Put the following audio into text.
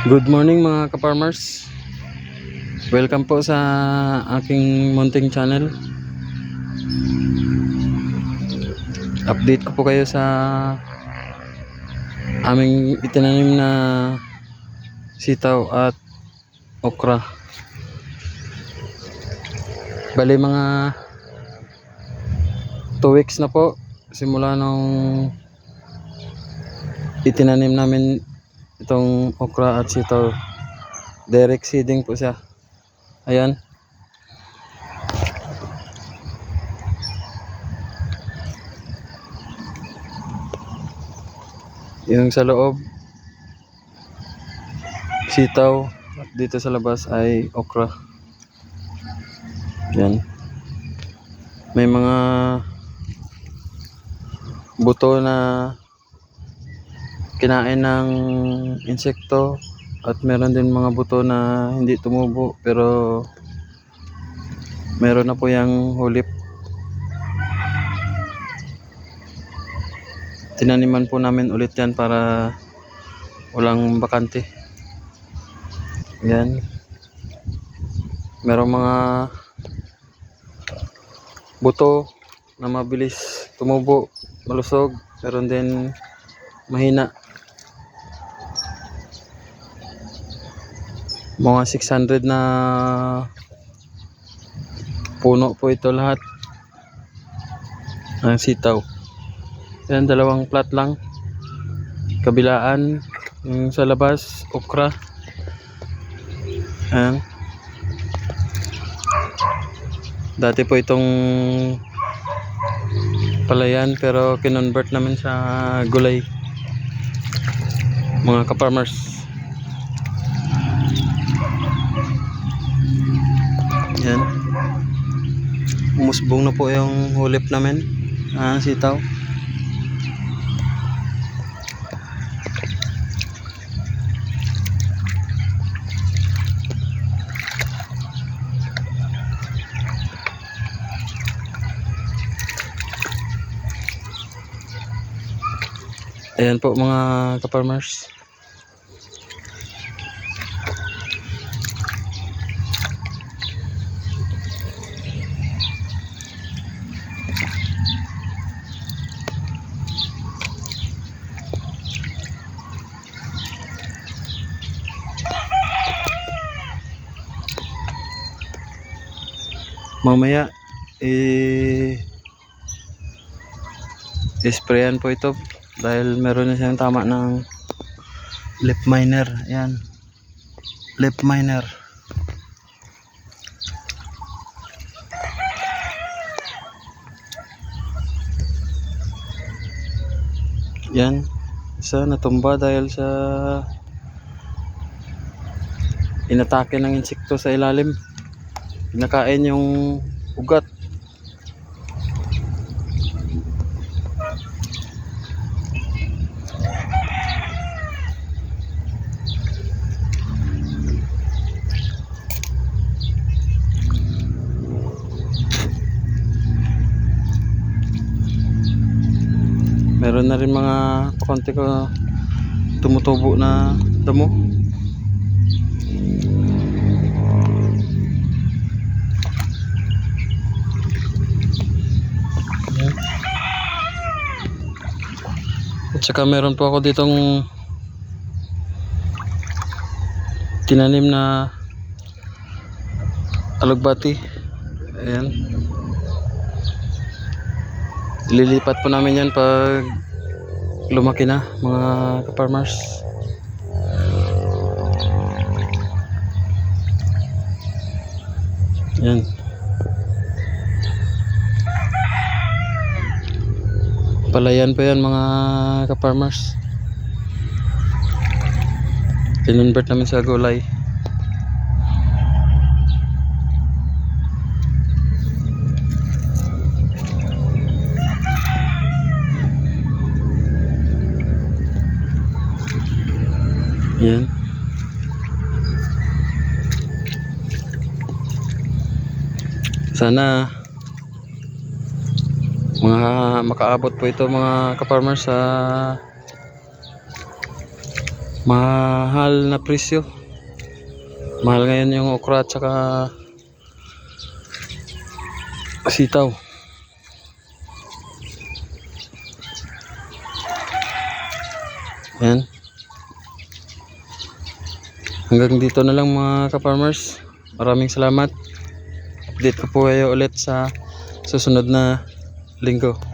Good morning mga ka-farmers. Welcome po sa aking munting channel. Update ko po kayo sa aming itinanim na sitaw at okra. Bali mga 2 weeks na po simula nung itinanim namin itong okra at sitaw. Direct seeding po siya. Ayan. Yung sa loob sitaw at dito sa labas ay okra. Yan. May mga buto na kinain ng insekto at meron din mga buto na hindi tumubo pero meron na po yung hulip. Tinaniman po namin ulit yan para walang bakante. Yan. Merong mga buto na mabilis tumubo, malusog, meron din mahina. Mga 600 na puno po ito lahat ng sitaw. Yan, dalawang plat lang. Kabilaan, yung sa labas, okra. Yan. Dati po itong palayan pero kinonvert namin sa gulay. Mga ka-farmers. Yan. Umusbong na po yung hulip namin. Sitaw. Ayan po mga ka-farmers. Mamaya sprayan po ito dahil meron na siyang tama ng leaf miner. Ayan, leaf miner. Yan, isa natumba dahil sa inatake ng insekto sa ilalim. Pinakain yung ugat. Meron na rin mga pakonti ko tumutubo na damo. At saka meron po ako ditong tinanim na alugbati. Ayan. Lilipat po namin yan pag lumaki na mga ka-farmers. Yan. Palayan pa yan mga ka-farmers. Kinonvert namin sa gulay. Yan. Sana makaabot po ito mga ka-farmers sa Mahal na presyo. Mahal ngayon yung okra at saka sitaw. Yan. Hanggang dito na lang mga ka-farmers. Maraming salamat. Update ko po kayo ulit sa susunod na linggo.